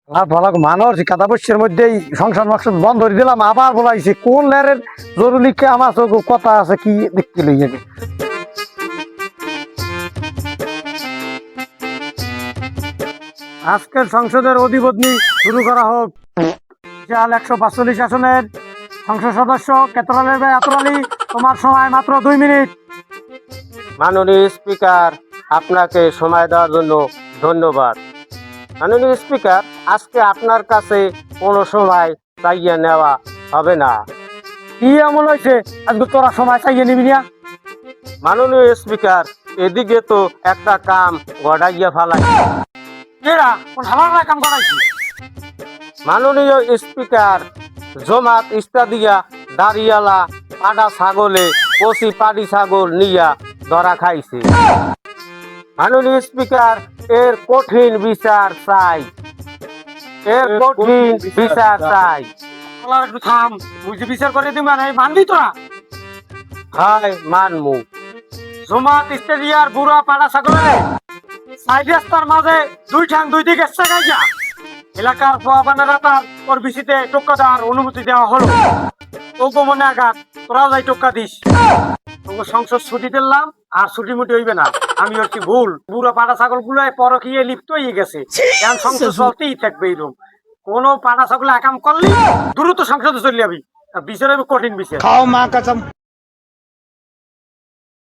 আর বলা মানুষ কাদা বসের মধ্যেই সংসার মাংস বন্ধ করে দিলাম, আবার বলাইছে কোন লেয়ারের জরুরি আমার কথা আছে কি দেখতে লইয়া গে। আজকের সংসদের অধিবদনী শুরু করা হোক। বিশাল 145 আসনের সংসদ সদস্য কেতরালের ভাই আতর আলী, তোমার সময় মাত্র 2 মিনিট। মাননীয় স্পিকার, আপনাকে সময় দেওয়ার জন্য ধন্যবাদ। মাননীয় স্পিকার, আজকে আপনার কাছে কোনো সময় চাইয়ে নেওয়া হবে না। কি এমন হয়েছে আজকে তোরা সময় চাইয়ে নিবি না? মাননীয় স্পিকার, এদিকে তো একটা কাম গড়াইয়া ফেলাই। এরা কোন হালার কাম করাইছি? মাননীয় স্পিকার, জমাত ইস্তাদিয়া দাঁড়িয়ালা পাডা ছাগলে কচি পাডি ছাগল নিয়া ধরা খাইছে। মাননীয় স্পিকার, এর কঠিন বিচার চাই, এর কঠিন বিচার চাই। হালার একটু থাম, বুঝে বিচার করে দিবি মানে মানবি তোরা? হাই মানমু। জমাত স্টেডিয়ার বুড়া পাড়া ছাগলে সাইড রাস্তার মাঝে 2 ঠ্যাং 2 দিকে সেগাই যা। এলাকার পোয়াবানারা তার ওর বিসিতে টোক্কা দেওয়ার অনুমতি দেওয়া হলো। তোকে মনে আঘাত, তোরা যাই টোক্কা দিস। তোকে সংসদ ছুটি দিলাম, আর ছুটি মুটি হইবে না। আমি হচ্ছি ভুল, বুড়া পাড়া ছাগল গুলো পরকিয়ে লিপ্ত হয়ে গেছে। এখন সংসদ চলতেই থাকবে এরকম। কোন পাড়া ছাগল একাম করলি দ্রুত সংসদে চলে যাবি, বিচার হবে কঠিন বিচার।